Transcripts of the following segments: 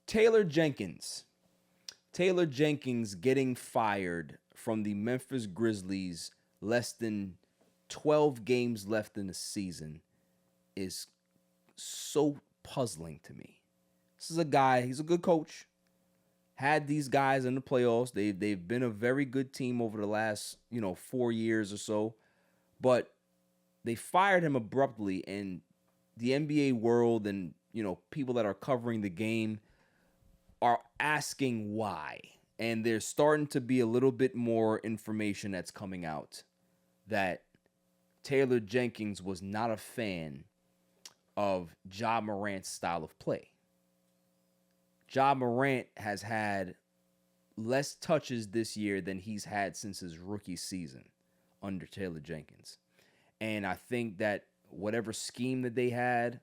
Taylor Jenkins. Taylor Jenkins getting fired from the Memphis Grizzlies less than 12 games left in the season is so puzzling to me. This is a guy, he's a good coach. Had these guys in the playoffs. They've been a very good team over the last, 4 years or so. But they fired him abruptly, and the NBA world and, people that are covering the game are asking why. And there's starting to be a little bit more information that's coming out that Taylor Jenkins was not a fan of Ja Morant's style of play. Ja Morant has had less touches this year than he's had since his rookie season under Taylor Jenkins. And I think that whatever scheme that they had,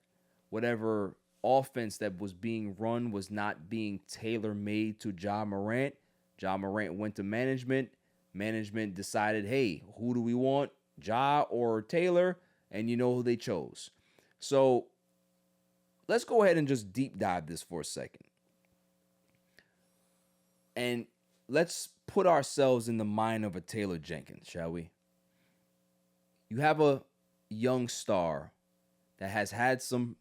whatever offense that was being run was not being tailor-made to Ja Morant. Ja Morant went to management. Management decided, hey, who do we want, Ja or Taylor? And you know who they chose. So let's go ahead and just deep dive this for a second. And let's put ourselves in the mind of a Taylor Jenkins, shall we? You have a young star that has had some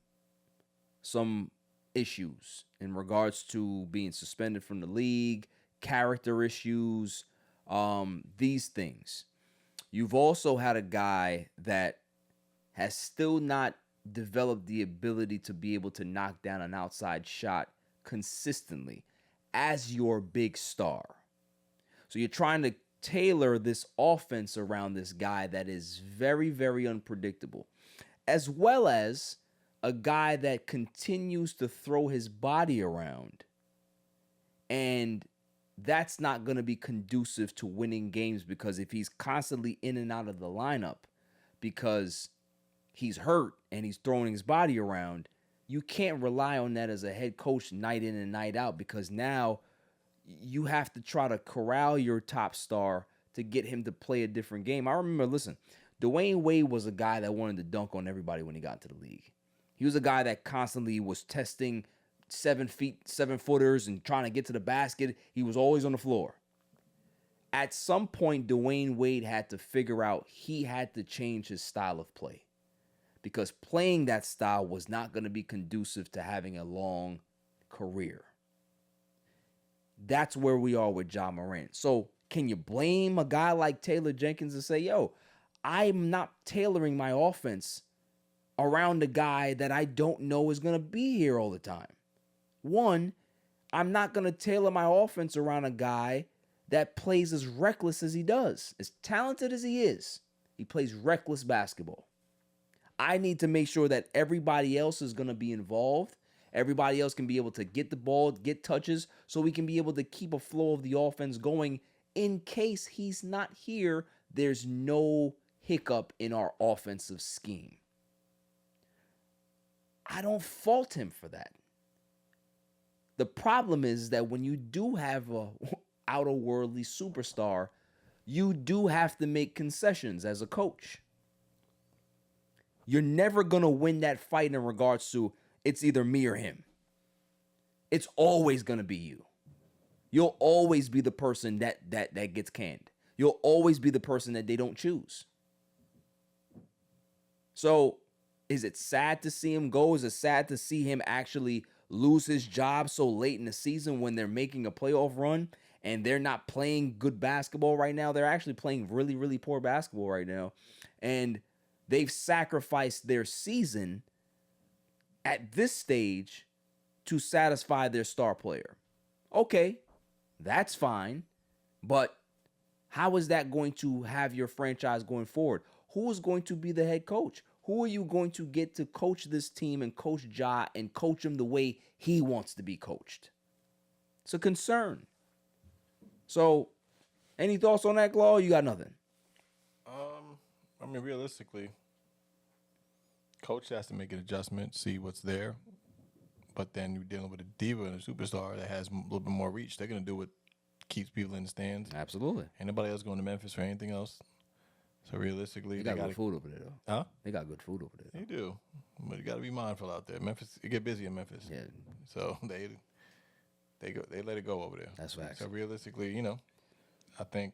issues in regards to being suspended from the league, character issues, these things. You've also had a guy that has still not developed the ability to be able to knock down an outside shot consistently as your big star. So you're trying to tailor this offense around this guy that is very, very unpredictable, as well as a guy that continues to throw his body around. And that's not going to be conducive to winning games, because if he's constantly in and out of the lineup because he's hurt and he's throwing his body around, you can't rely on that as a head coach night in and night out, because now you have to try to corral your top star to get him to play a different game. I remember, Dwayne Wade was a guy that wanted to dunk on everybody when he got into the league. He was a guy that constantly was testing 7-footers and trying to get to the basket. He was always on the floor. At some point, Dwayne Wade had to figure out he had to change his style of play, because playing that style was not going to be conducive to having a long career. That's where we are with Ja Morant. So can you blame a guy like Taylor Jenkins and say, yo, I'm not tailoring my offense around a guy that I don't know is going to be here all the time? One, I'm not going to tailor my offense around a guy that plays as reckless as he does. As talented as he is, he plays reckless basketball. I need to make sure that everybody else is going to be involved. Everybody else can be able to get the ball, get touches, so we can be able to keep a flow of the offense going. In case he's not here, there's no hiccup in our offensive scheme. I don't fault him for that. The problem is that when you do have a outer-worldly superstar, you do have to make concessions as a coach. You're never going to win that fight in regards to it's either me or him. It's always going to be you. You'll always be the person that gets canned. You'll always be the person that they don't choose. So is it sad to see him go? Is it sad to see him actually lose his job so late in the season when they're making a playoff run and they're not playing good basketball right now? They're actually playing really, really poor basketball right now. And they've sacrificed their season at this stage to satisfy their star player. Okay, that's fine. But how is that going to have your franchise going forward? Who is going to be the head coach? Who are you going to get to coach this team and coach Ja and coach him the way he wants to be coached? It's a concern. So, any thoughts on that, Claw? You got nothing? I mean, realistically, coach has to make an adjustment, see what's there. But then you're dealing with a diva and a superstar that has a little bit more reach. They're going to do what keeps people in the stands. Absolutely. Ain't nobody else going to Memphis for anything else. So realistically, they got good food over there, though. Huh? They got good food over there. They do, but you got to be mindful out there. Memphis, it get busy in Memphis. Yeah. So They let it go over there. That's facts. So realistically, I think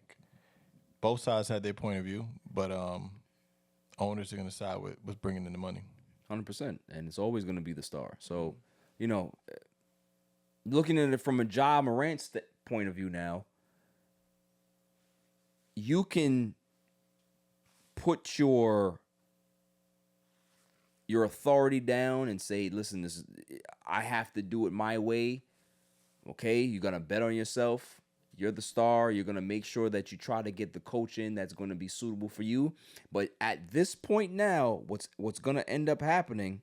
both sides had their point of view, but owners are going to side with what's bringing in the money. 100%. And it's always going to be the star. So, looking at it from a Ja Morant point of view now, you can put your authority down and say, listen, I have to do it my way. Okay, you're going to bet on yourself. You're the star. You're going to make sure that you try to get the coach in that's going to be suitable for you. But at this point now, what's going to end up happening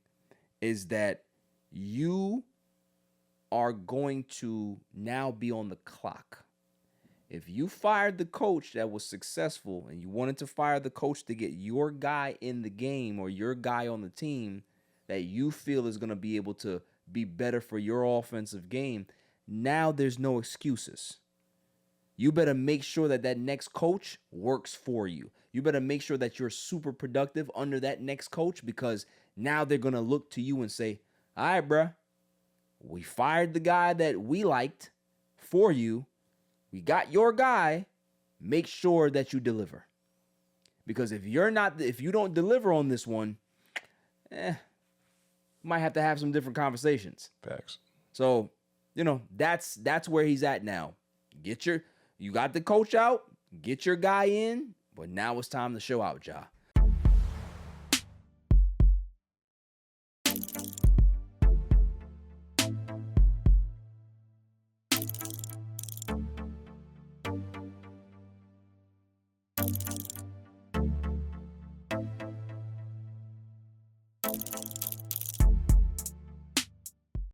is that you are going to now be on the clock. If you fired the coach that was successful and you wanted to fire the coach to get your guy in the game or your guy on the team that you feel is going to be able to be better for your offensive game, now there's no excuses. You better make sure that next coach works for you. You better make sure that you're super productive under that next coach, because now they're going to look to you and say, all right, bruh, we fired the guy that we liked for you. We got your guy. Make sure that you deliver. Because if you don't deliver on this one, might have to have some different conversations. Facts. So, that's where he's at now. You got the coach out, get your guy in, but now it's time to show out, Ja.